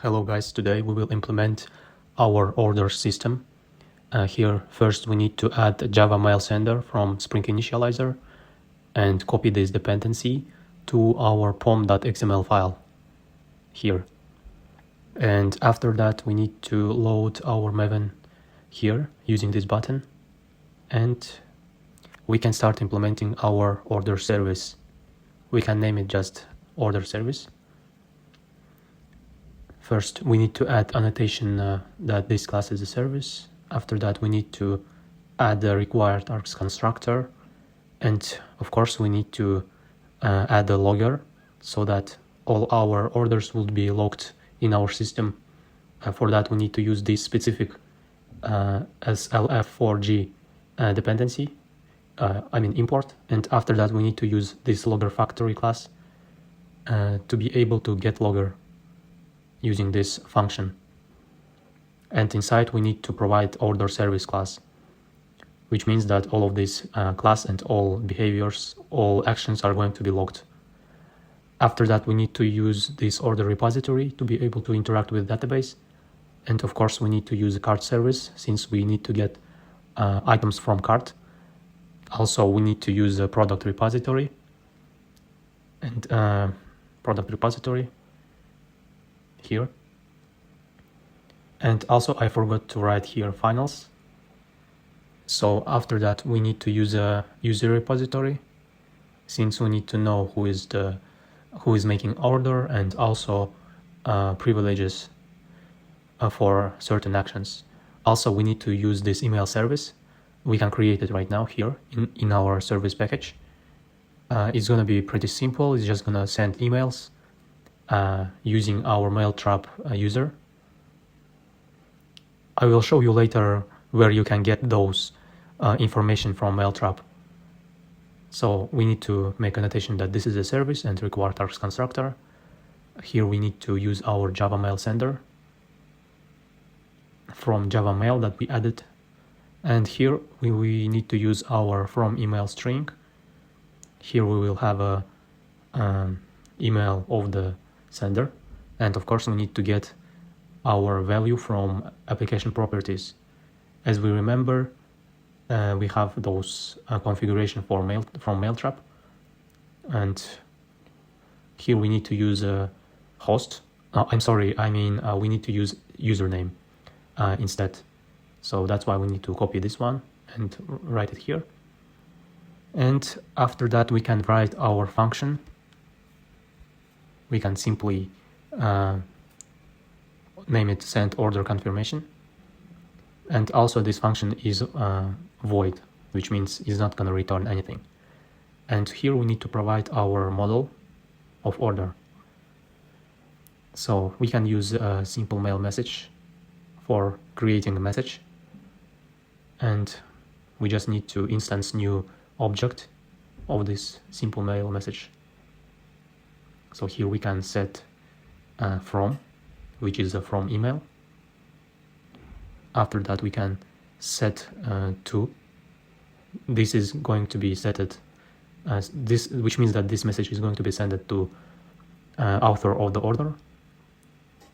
Hello guys, today we will implement our order system. Here first we need to add a Java mail sender from Spring Initializer and copy this dependency to our pom.xml file here. And after that we need to load our Maven here using this button, and we can start implementing our order service. We can name it just order service. First, we need to add annotation that this class is a service. After that, we need to add the required args constructor. And of course, we need to add a logger so that all our orders will be logged in our system. For that, we need to use this specific slf4g dependency, import. And after that, we need to use this logger factory class to be able to get logger using this function. And inside we need to provide order service class, which means that all of this class and all behaviors, all actions are going to be logged. After that, we need to use this order repository to be able to interact with database. And of course, we need to use a cart service since we need to get items from cart. Also, we need to use a product repository and product repository here. And also I forgot to write here finals. So after that we need to use a user repository, since we need to know who is making order and also privileges for certain actions. Also we need to use this email service. We can create it right now here in our service package. It's gonna be pretty simple. It's just gonna send emails using our Mailtrap user. I will show you later where you can get those information from Mailtrap. So we need to make a notation that this is a service and required args constructor. Here we need to use our Java mail sender from Java mail that we added. And here we need to use our from email string. Here we will have a email of the sender, and of course we need to get our value from application properties. As we remember, we have those configuration for from Mailtrap, and here we need to use a host. We need to use username instead. So that's why we need to copy this one and write it here. And after that we can write our function. We can simply name it send order confirmation. And also this function is void, which means it's not going to return anything. And here we need to provide our model of order. So we can use a simple mail message for creating a message. And we just need to instance new object of this simple mail message. So here we can set from, which is a from email. After that we can set to. This is going to be set as this, which means that this message is going to be sent to author of the order,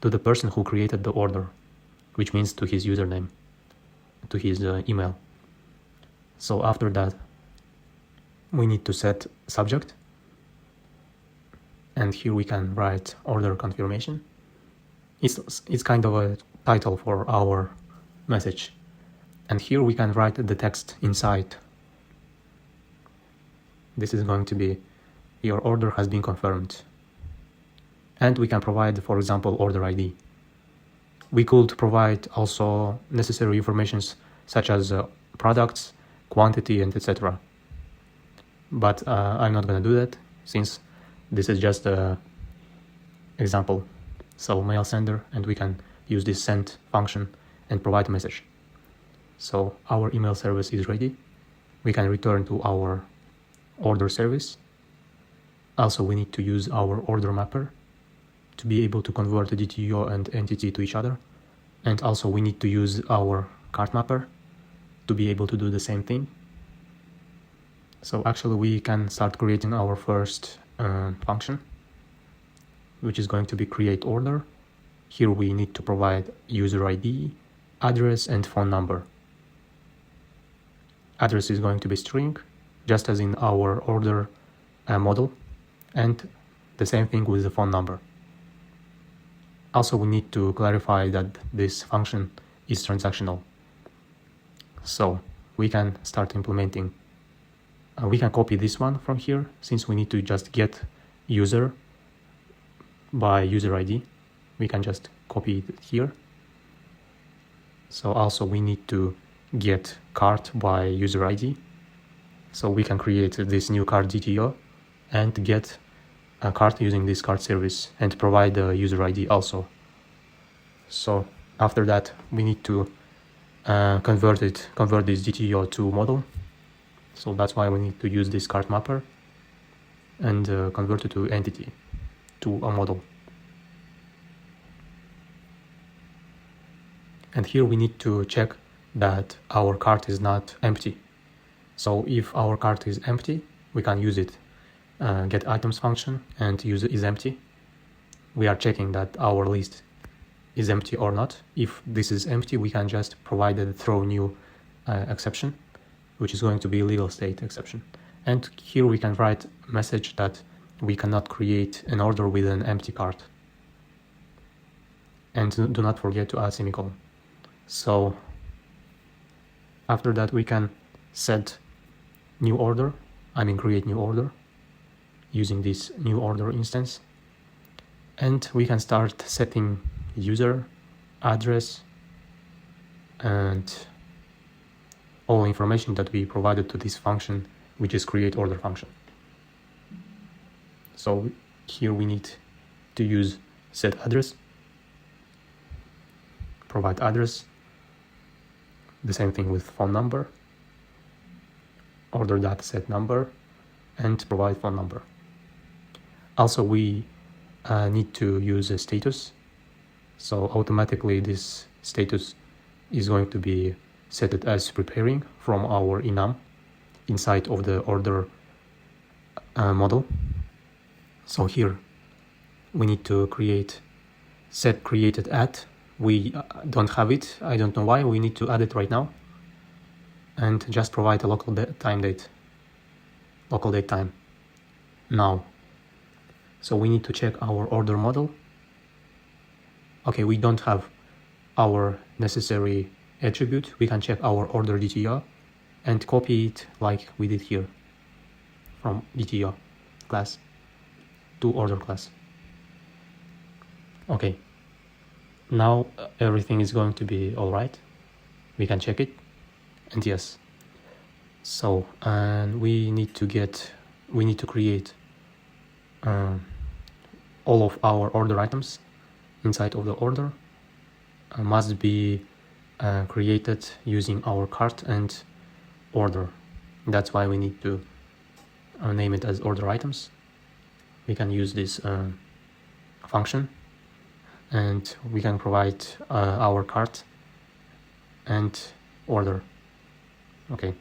to the person who created the order, which means to his username, to his email. So after that we need to set subject. And here we can write order confirmation. It's kind of a title for our message. And here we can write the text inside. This is going to be your order has been confirmed. And we can provide, for example, order ID. We could provide also necessary informations such as products, quantity, and etc. But I'm not going to do that since this is just an example. So mail sender, and we can use this send function and provide a message. So our email service is ready. We can return to our order service. Also, we need to use our order mapper to be able to convert the DTO and entity to each other. And also we need to use our cart mapper to be able to do the same thing. So actually we can start creating our first function, which is going to be create order. Here we need to provide user ID, address, and phone number. Address is going to be string, just as in our order model, and the same thing with the phone number. Also, we need to clarify that this function is transactional. So we can start implementing. We can copy this one from here, since we need to just get user by user ID. We can just copy it here. So also we need to get cart by user ID. So we can create this new cart DTO and get a cart using this cart service and provide the user ID also. So after that, we need to convert this DTO to model. So that's why we need to use this cart mapper and convert it to entity, to a model. And here we need to check that our cart is not empty. So if our cart is empty, we can use it, get items function, and use is empty. We are checking that our list is empty or not. If this is empty, we can just provide a throw new exception, which is going to be legal state exception. And here we can write a message that we cannot create an order with an empty cart. And do not forget to add semicolon. So after that, we can set new order, create new order using this new order instance. And we can start setting user, address, and all information that we provided to this function, which is create order function. So here we need to use set address, provide address, the same thing with phone number, order.set number, and provide phone number. Also, we need to use a status. So automatically this status is going to be set it as preparing from our enum inside of the order model. So here we need to create set created at. We don't have it. I don't know why. We need to add it right now. And just provide a local date time now. So we need to check our order model. Okay, we don't have our necessary attribute. We can check our order DTO and copy it like we did here from DTO class to order class. Okay, now everything is going to be all right. We can check it, and yes. So, and we need to create all of our order items inside of the order must be created using our cart and order. That's why we need to name it as order items. We can use this function, and we can provide our cart and order. Okay,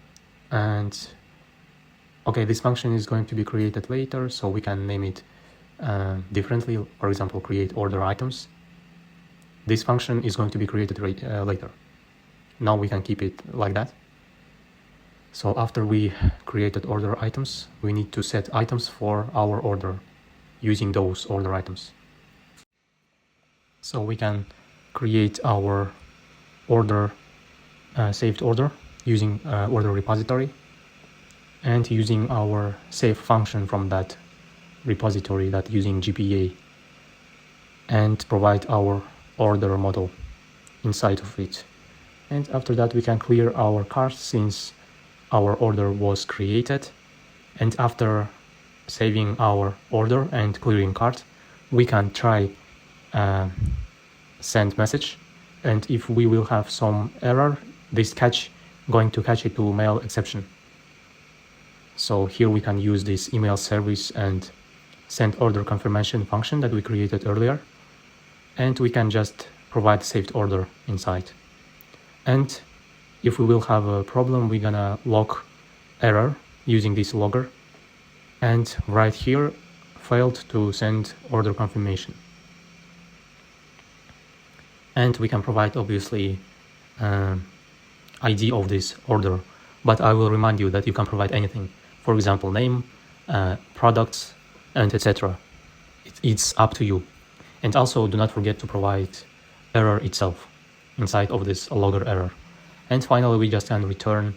and okay, this function is going to be created later, so we can name it differently. For example, create order items. This function is going to be created later. Now we can keep it like that. So after we created order items, we need to set items for our order using those order items. So we can create our order, saved order using order repository, and using our save function from that repository, that using GPA, and provide our order model inside of it. And after that, we can clear our cart since our order was created. And after saving our order and clearing cart, we can try send message. And if we will have some error, this going to catch it to mail exception. So here we can use this email service and send order confirmation function that we created earlier. And we can just provide saved order inside. And if we will have a problem, we're gonna log error using this logger, and right here, failed to send order confirmation. And we can provide obviously ID of this order, but I will remind you that you can provide anything. For example, name, products, and etc. It's up to you. And also do not forget to provide error itself inside of this logger error. And finally, we just can return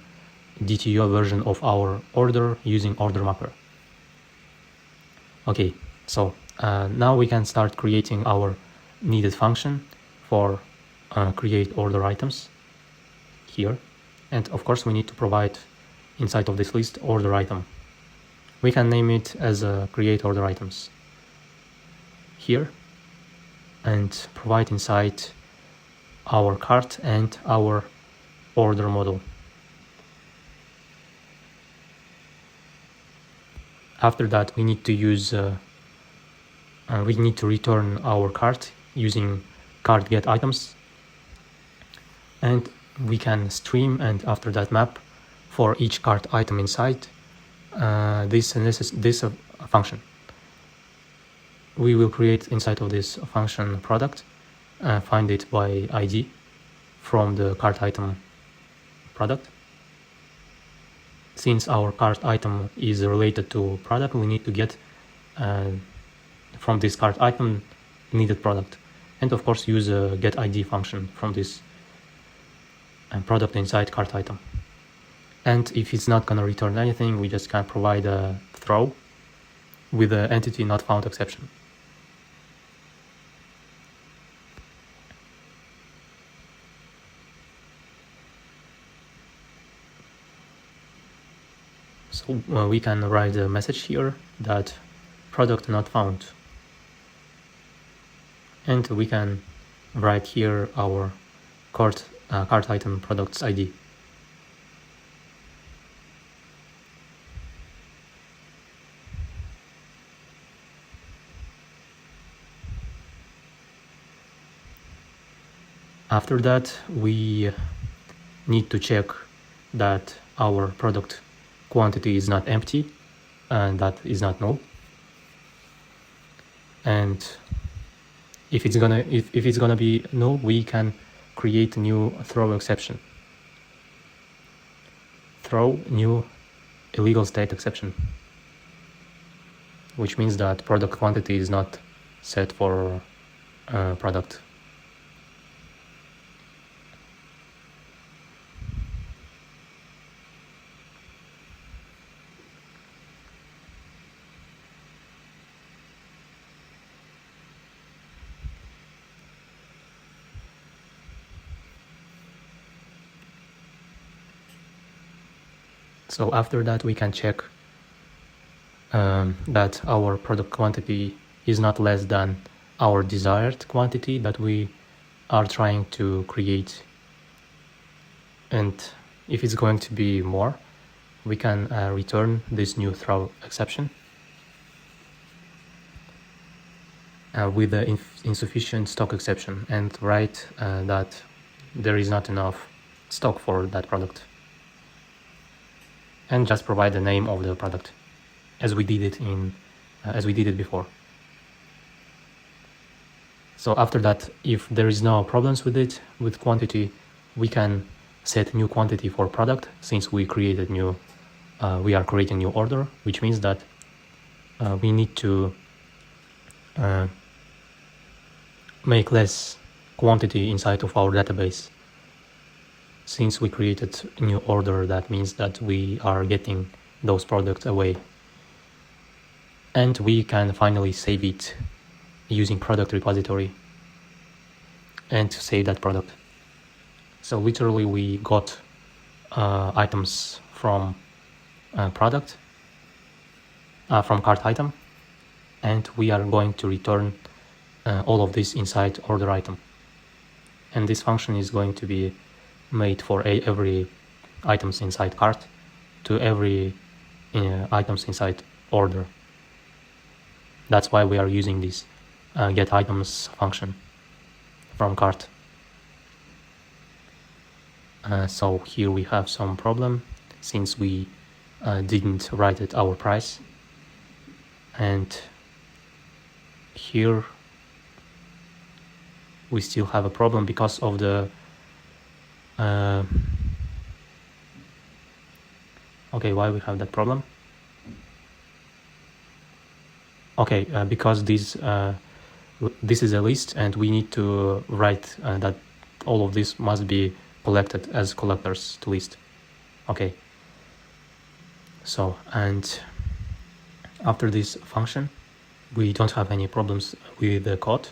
DTO version of our order using order mapper. Okay, so now we can start creating our needed function for create order items here. And of course, we need to provide inside of this list order item. We can name it as create order items here and provide inside our cart and our order model. After that, we need to use we need to return our cart using cart get items, and we can stream and after that map for each cart item inside this function. We will create inside of this function product, find it by ID from the cart item product. Since our cart item is related to product, we need to get from this cart item needed product, and of course use a get ID function from this product inside cart item. And if it's not gonna return anything, we just can provide a throw with the entity not found exception. So we can write a message here that product not found. And we can write here our cart item products ID. After that, we need to check that our product quantity is not empty and that is not null. And if it's gonna be null, we can create a new throw exception. Throw new illegal state exception, which means that product quantity is not set for product. So after that, we can check that our product quantity is not less than our desired quantity that we are trying to create. And if it's going to be more, we can return this new throw exception with the insufficient stock exception and write that there is not enough stock for that product. And just provide the name of the product as we did it before. So after that, if there is no problems with quantity, we can set new quantity for product, since we created we are creating new order, which means that we need to make less quantity inside of our database. Since we created a new order, that means that we are getting those products away. And we can finally save it using product repository and save that product. So literally we got items from product, from cart item, and we are going to return all of this inside order item. And this function is going to be made for every items inside cart to every items inside order. That's why we are using this get items function from cart. So here we have some problem since we didn't write it our price, and here we still have a problem because of the okay, why we have that problem? Okay, because this is a list, and we need to write that all of this must be collected as collectors to list. Okay. So, and after this function, we don't have any problems with the code.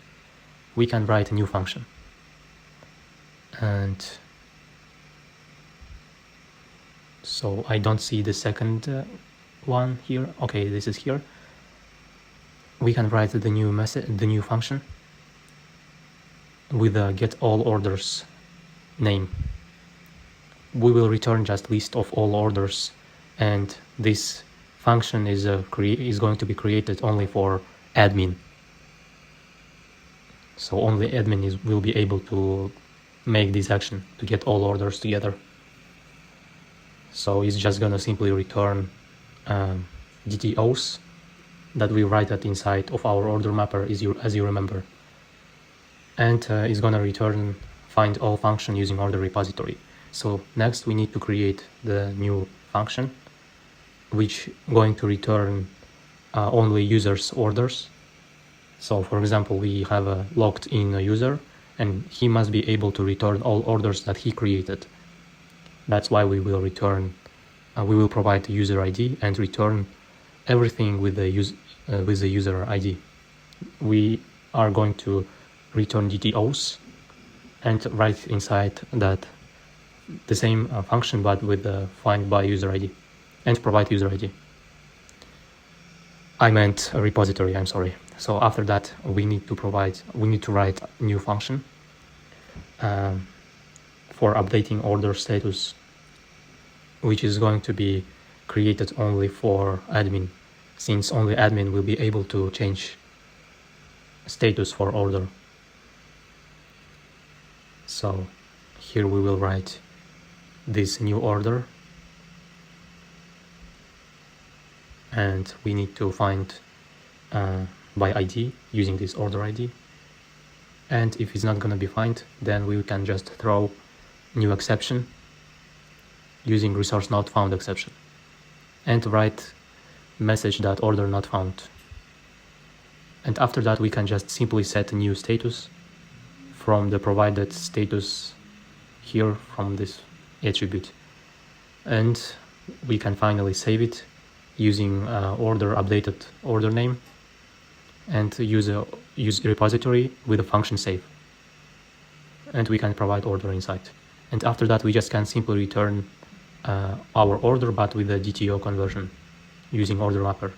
We can write a new function. And so I don't see the second one here. Okay, this is here. We can write the new message, the new function with a get all orders name. We will return just list of all orders, and this function is going to be created only for admin. So only admin will be able to make this action to get all orders together. So it's just gonna simply return DTOs that we write at inside of our order mapper, as you remember. And it's gonna return find all function using order repository. So next we need to create the new function, which going to return only users' orders. So for example, we have a logged in user, and he must be able to return all orders that he created. That's why we will return, we will provide the user ID and return everything with the user ID. We are going to return DTOs and write inside that the same function, but with the find by user ID and provide user ID. I meant a repository, I'm sorry. So after that, we need to write a new function for updating order status, which is going to be created only for admin, since only admin will be able to change status for order. So here we will write this new order, and we need to find by ID using this order ID. And if it's not going to be found, then we can just throw new exception using resource not found exception and write message that order not found. And after that, we can just simply set a new status from the provided status here from this attribute. And we can finally save it using order updated order name and use repository with a function save. And we can provide order inside. And after that, we just can simply return our order, but with a DTO conversion using order mapper.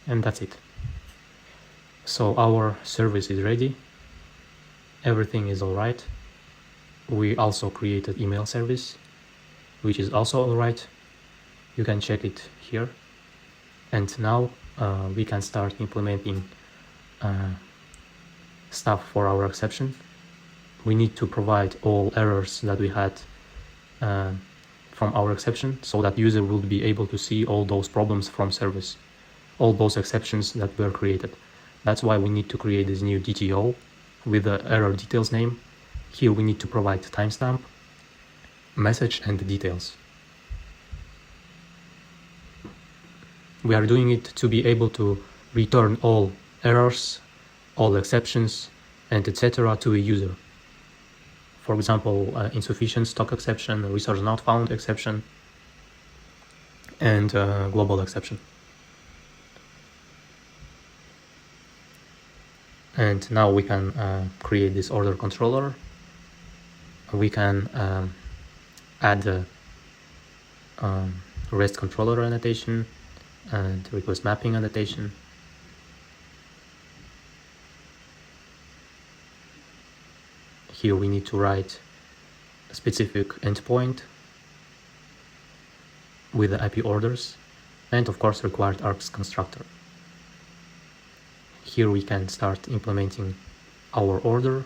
And that's it. So our service is ready. Everything is all right. We also created email service, which is also all right. You can check it here. And now we can start implementing stuff for our exception. We need to provide all errors that we had from our exception, so that user will be able to see all those problems from service, all those exceptions that were created. That's why we need to create this new DTO with the error details name. Here we need to provide timestamp, message, and the details. We are doing it to be able to return all errors, all exceptions, and etc. to a user. For example, insufficient stock exception, resource not found exception, and global exception. And now we can create this order controller. We can add a REST controller annotation and request mapping annotation. Here we need to write a specific endpoint with the IP orders, and of course required args constructor. Here we can start implementing our order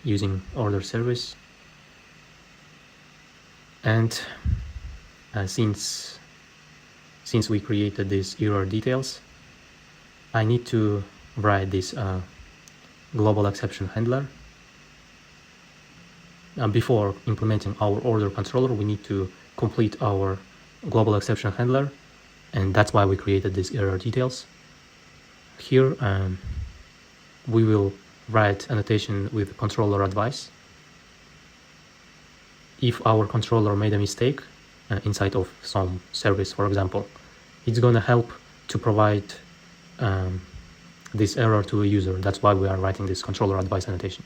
using order service. And since we created these error details, I need to write this global exception handler. Before implementing our order controller, we need to complete our global exception handler, and that's why we created these error details. Here we will write annotation with controller advice. If our controller made a mistake inside of some service, for example, it's going to help to provide this error to a user. That's why we are writing this controller advice annotation.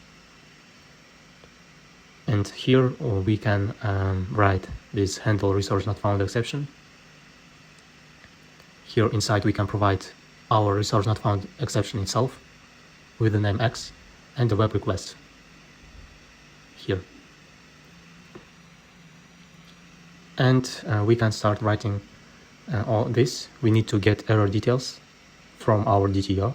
And here we can write this handle resource not found exception. Here inside we can provide our resource not found exception itself with the name X and the web request here. And we can start writing all this. We need to get error details from our DTO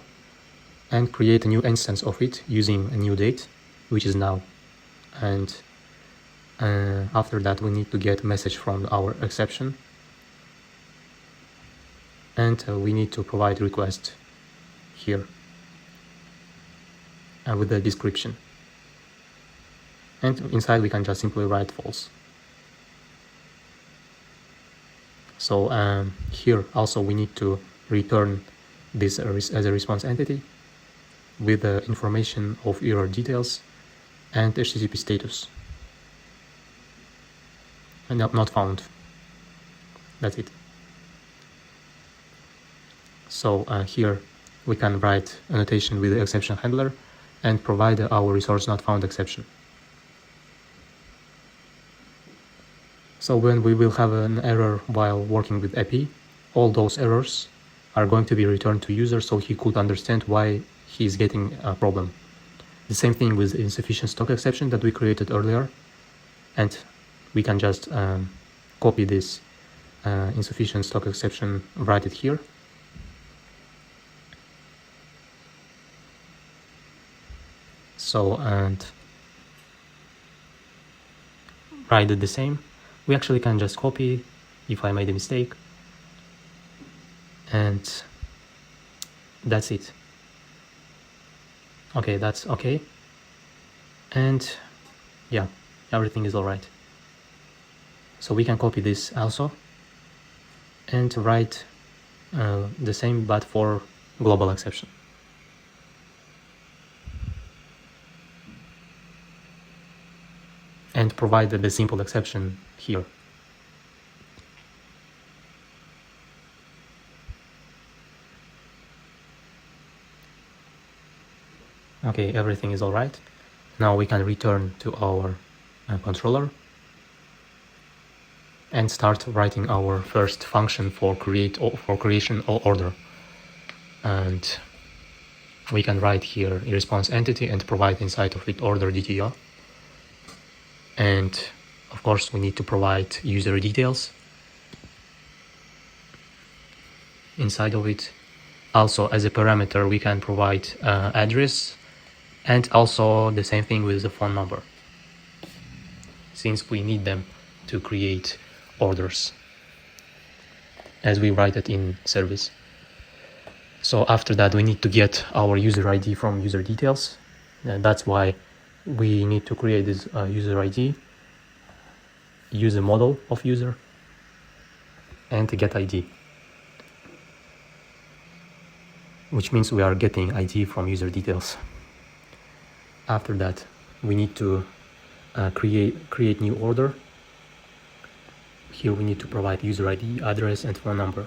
and create a new instance of it using a new date, which is now. And after that we need to get a message from our exception, and we need to provide request here with the description, and inside we can just simply write false. So here also we need to return this as a response entity with the information of error details and HTTP status. And not found. That's it. So here we can write annotation with the exception handler and provide our resource not found exception. So when we will have an error while working with API, all those errors are going to be returned to user so he could understand why he's getting a problem. The same thing with insufficient stock exception that we created earlier, and we can just copy this insufficient stock exception, write it here. So, and write it the same. We actually can just copy if I made a mistake, and that's it. Okay, that's okay. And yeah, everything is all right. So we can copy this also and write the same but for global exception. And provide the simple exception here. Okay, everything is all right. Now we can return to our controller and start writing our first function for creation or order. And we can write here a response entity and provide inside of it order DTO. And of course we need to provide user details inside of it. Also, as a parameter, we can provide address, and also the same thing with the phone number, since we need them to create orders as we write it in service. So after that we need to get our user ID from user details, and that's why we need to create this user ID, use a model of user, and get ID, which means we are getting ID from user details. After that we need to create new order. Here we need to provide user ID, address, and phone number,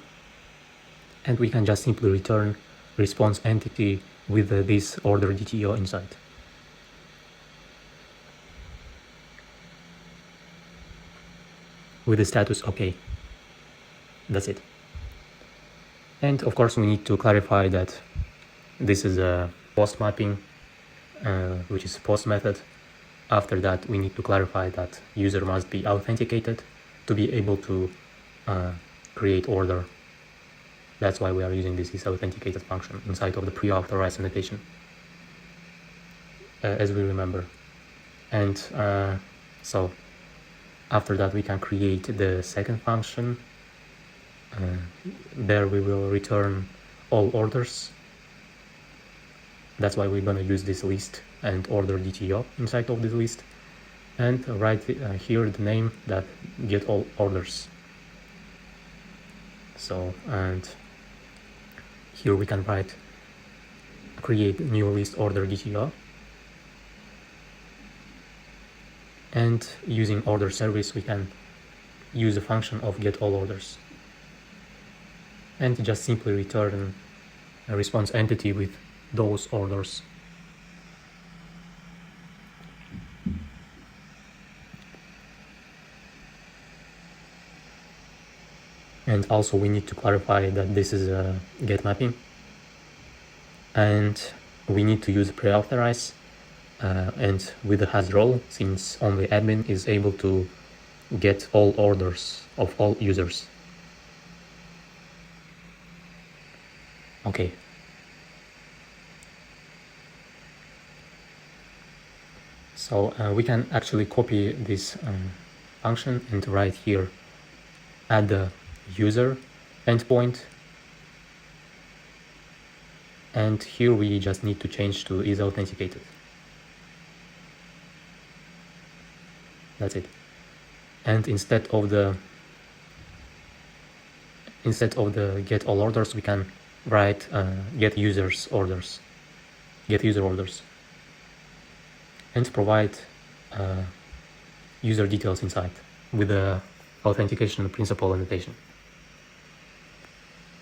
and we can just simply return response entity with this order DTO inside. With the status OK. That's it. And of course we need to clarify that this is a post mapping, which is post method. After that we need to clarify that user must be authenticated to be able to create order. That's why we are using this isAuthenticated function inside of the pre-authorized annotation, as we remember. And so after that we can create the second function. There we will return all orders That's why we're gonna use this list and order DTO inside of this list, and write here the name that get all orders. So, and here we can write create new list order DTO, and using order service we can use the function of get all orders and just simply return a response entity with those orders. And also we need to clarify that this is a get mapping, and we need to use pre-authorize and with the has role, since only admin is able to get all orders of all users. Okay. So we can actually copy this function and write here add the user endpoint, and here we just need to change to is authenticated. That's it. And instead of the get all orders, we can write get user orders, and provide user details inside with the authentication principal annotation.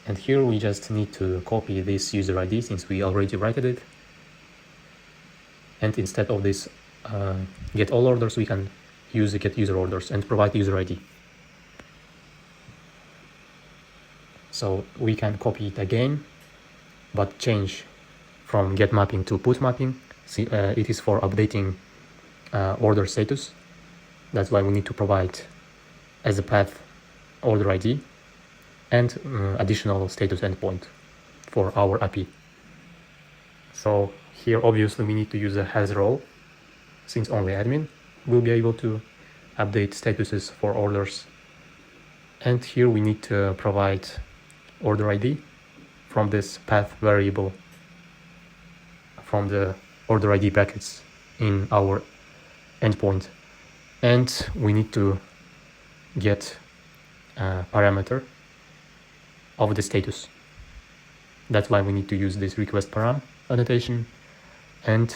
And here we just need to copy this user ID since we already wrote it. And instead of this get all orders, we can use the get user orders and provide user ID. So we can copy it again, but change from get mapping to put mapping. See, it is for updating order status. That's why we need to provide as a path order ID and additional status endpoint for our API. So here obviously we need to use a has role, since only admin will be able to update statuses for orders. And here we need to provide order ID from this path variable from the order ID packets in our endpoint. And we need to get a parameter of the status. That's why we need to use this request param annotation, and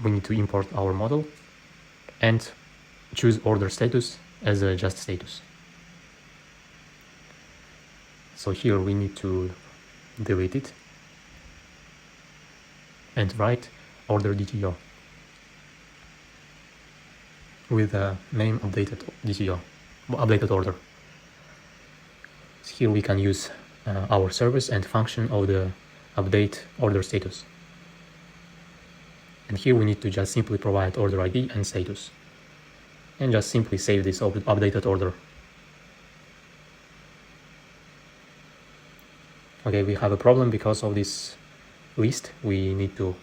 we need to import our model and choose order status as a just status. So here we need to delete it and write order DTO with a name updated DTO, updated order. Here we can use our service and function of the update order status. And here we need to just simply provide order ID and status, and just simply save this updated order. Okay, we have a problem because of this list. We need to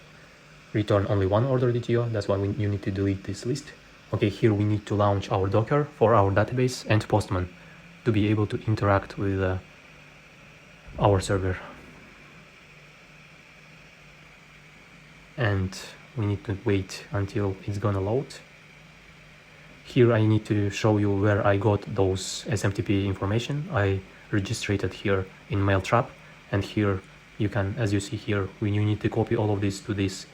return only one order DTO. That's why you need to delete this list. Okay, here we need to launch our Docker for our database and Postman to be able to interact with our server. And we need to wait until it's gonna load. Here I need to show you where I got those SMTP information. I registered it here in Mailtrap, and here you can, as you see here, you need to copy all of this to this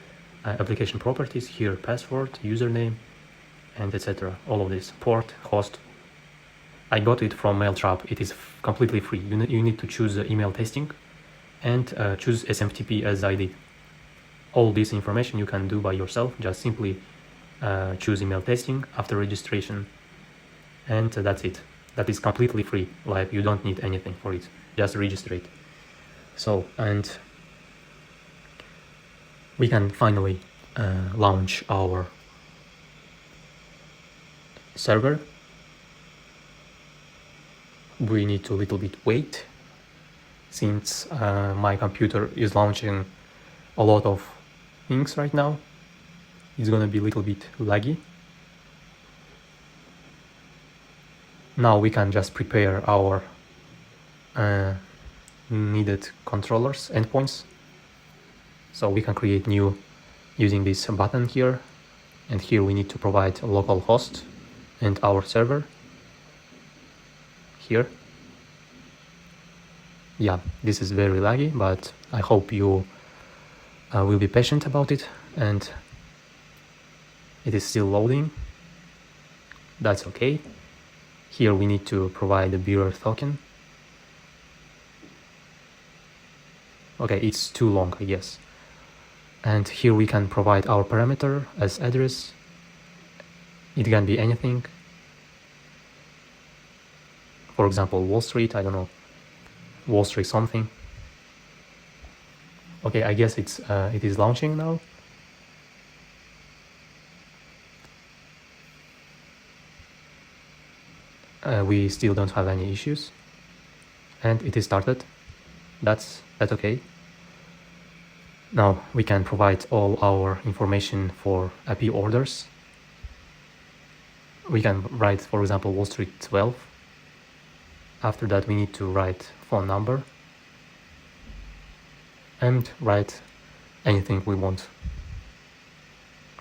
application properties. Here password, username, and etc. All of this, port, host. I got it from Mailtrap. It is completely free. You need to choose email testing and choose SMTP as I did. All this information you can do by yourself. Just simply choose email testing after registration, and that's it. That is completely free. Like, you don't need anything for it. Just register it. So, and we can finally launch our server. We need to a little bit wait, since my computer is launching a lot of things right now. It's gonna be a little bit laggy. Now we can just prepare our needed controllers endpoints. So we can create new using this button here, and here we need to provide a local host and our server here. Yeah, this is very laggy, but I hope you will be patient about it, and it is still loading. That's okay. Here we need to provide a bearer token. Okay, it's too long, I guess. And here we can provide our parameter as address. It can be anything. For example, Wall Street, I don't know, Wall Street something. Okay, I guess it is launching now. We still don't have any issues, and it is started. That's okay. Now we can provide all our information for AP orders. We can write, for example, Wall Street 12. After that, we need to write phone number and write anything we want.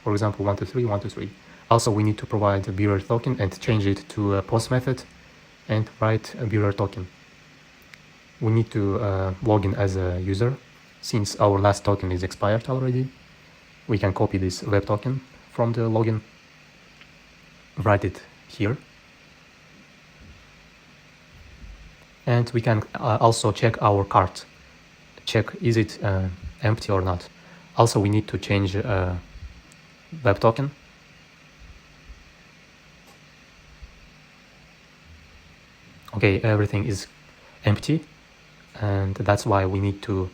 For example, 123, 123. Also, we need to provide a bearer token and change it to a post method and write a bearer token. We need to log in as a user. Since our last token is expired already, we can copy this web token from the login, write it here. And we can also check our cart. Check is it empty or not. Also, we need to change web token. Okay, everything is empty, and that's why we need to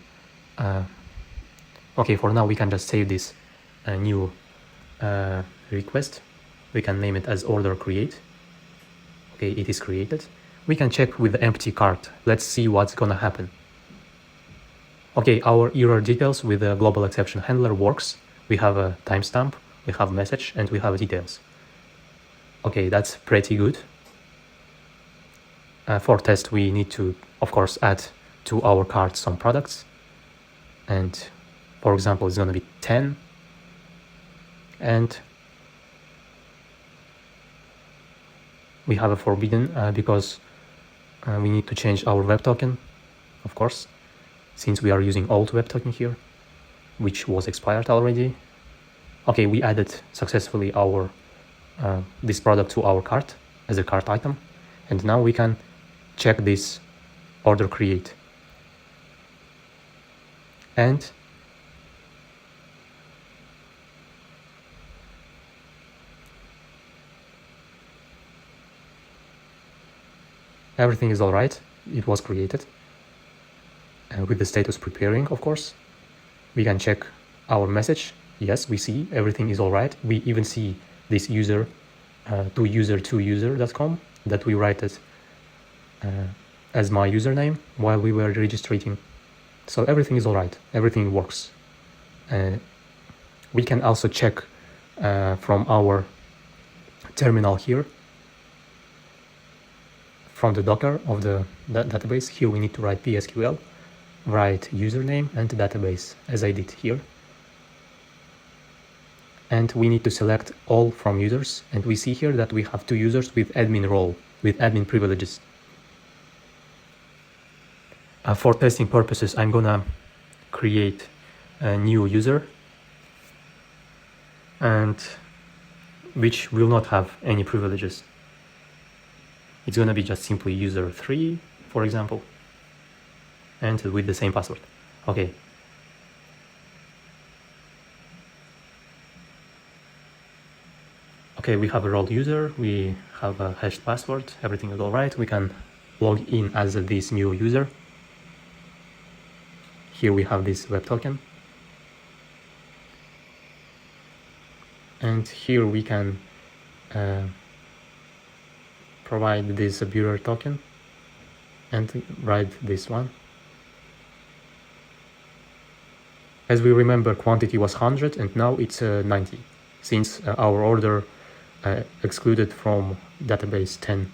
okay, for now we can just save this new request. We can name it as order create. Okay, it is created. We can check with the empty cart. Let's see what's gonna happen. Okay, our error details with the global exception handler works. We have a timestamp, we have message, and we have details. Okay, that's pretty good. For test, we need to, of course, add to our cart some products. And for example, it's gonna be 10. And we have a forbidden because we need to change our web token, of course, since we are using old web token here, which was expired already. Okay, we added successfully our this product to our cart as a cart item, and now we can check this order create. And everything is all right. It was created. And with the status preparing, of course, we can check our message. Yes, we see everything is all right. We even see this user to user2user.com that we write it as my username while we were registering. So everything is all right. Everything works. We can also check from our terminal here, from the Docker of the database. Here we need to write PSQL, write username and database, as I did here. And we need to select all from users. And we see here that we have 2 users with admin role, with admin privileges. For testing purposes, I'm gonna create a new user, and which will not have any privileges. It's gonna be just simply user 3, for example, and with the same password. Okay. Okay, we have a role user, we have a hashed password, everything is all right. We can log in as this new user. Here we have this web token. And here we can provide this bearer token and write this one. As we remember, quantity was 100 and now it's 90, since our order excluded from database 10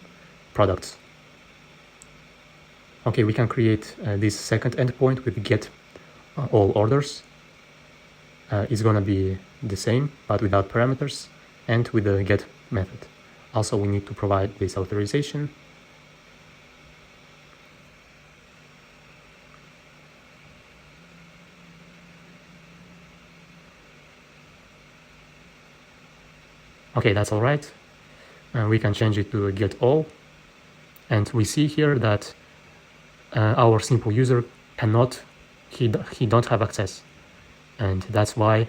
products. Okay, we can create this second endpoint with get all orders. is gonna be the same, but without parameters and with the get method. Also, we need to provide this authorization. Okay, that's all right. We can change it to get all. And we see here that our simple user cannot, he don't have access. And that's why,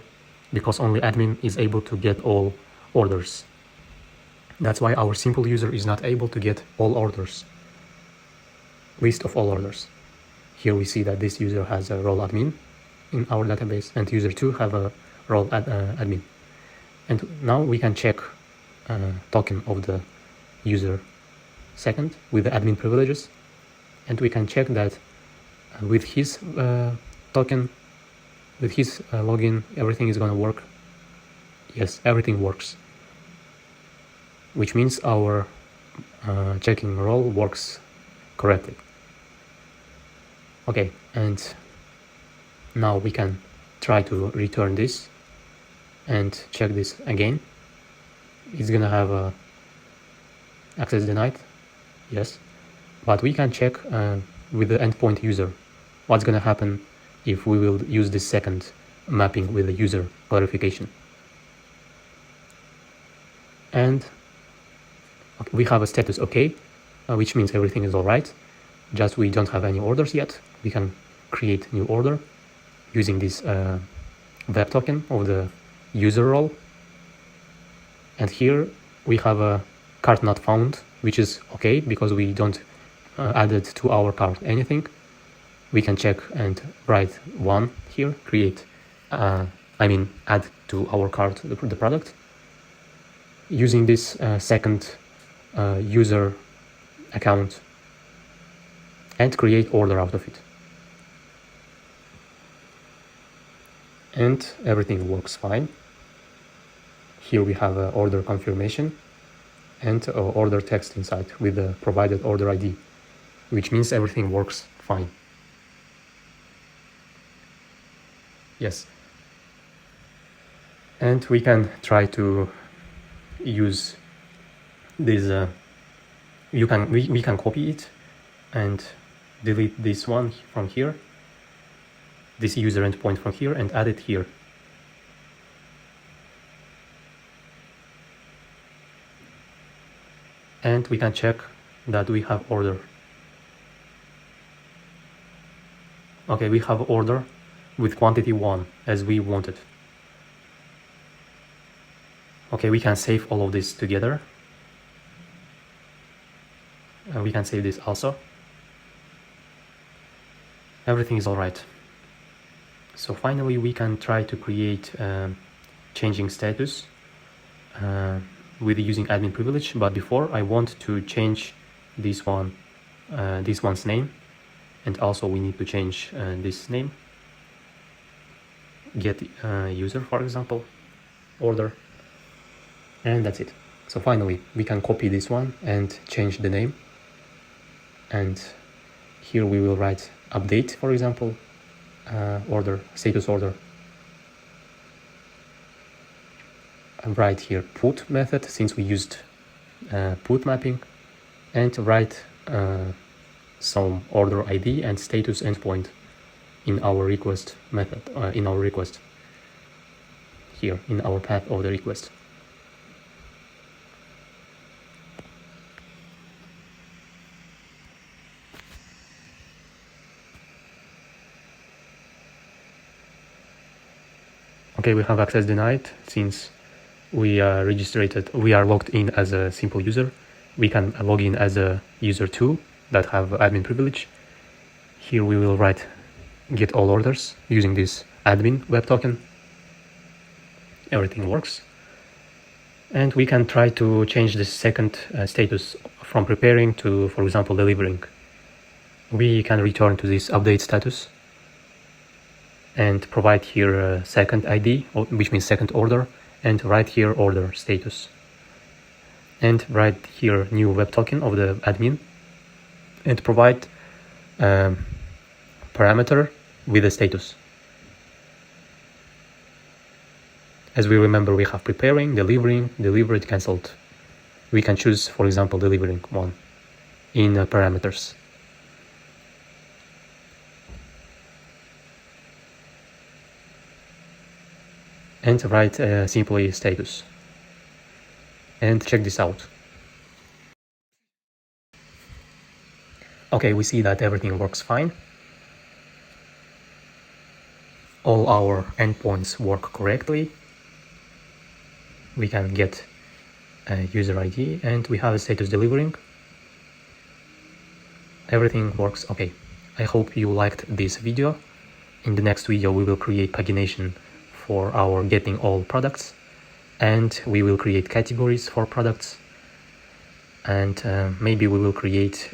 because only admin is able to get all orders. That's why our simple user is not able to get all orders, list of all orders. Here we see that this user has a role admin in our database and user 2 have a role admin. And now we can check token of the user second with the admin privileges. And we can check that with his token, with his login, everything is going to work. Yes, everything works. Which means our checking role works correctly. Okay, and now we can try to return this and check this again. It's gonna have a access denied, yes, but we can check with the endpoint user what's gonna happen if we will use this second mapping with the user clarification. And we have a status OK, which means everything is all right, just we don't have any orders yet. We can create new order using this web token of the user role. And here we have a cart not found, which is okay because we don't added to our cart anything. We can check and write one here, create, add to our cart the product using this second user account and create order out of it. And everything works fine. Here we have an order confirmation and order text inside with the provided order ID, which means everything works fine. Yes. And we can try to use this, we can copy it and delete this one from here, this user endpoint from here, and add it here. And we can check that we have order. Okay, we have order with quantity 1 as we wanted. Okay, we can save all of this together. And we can save this also. Everything is all right. So finally, we can try to create changing status with using admin privilege. But before, I want to change this one, this one's name, and also we need to change this name. Get user, for example, order, and that's it. So finally, we can copy this one and change the name. And here we will write update, for example, order, status order. And write here put method, since we used put mapping, and write some order ID and status endpoint in our request method, in our request here in our path of the request. Okay, we have access denied since we are logged in as a simple user. We can log in as a user 2 that have admin privilege. Here we will write get all orders using this admin web token. Everything works. And we can try to change the second status from preparing to, for example, delivering. We can return to this update status and provide here a second ID, which means second order, and write here order status. And write here new web token of the admin and provide parameter with the status. As we remember, we have preparing, delivering, delivered, cancelled. We can choose, for example, delivering one in parameters. And write simply status. And check this out. Okay, we see that everything works fine. All our endpoints work correctly. We can get a user ID and we have a status delivering. Everything works okay. I hope you liked this video. In the next video, we will create pagination for our getting all products, and we will create categories for products, and maybe we will create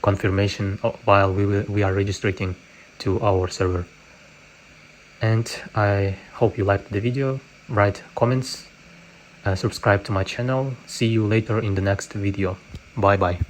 confirmation while we are registering to our server. And I hope you liked the video. Write comments, subscribe to my channel. See you later in the next video. Bye bye.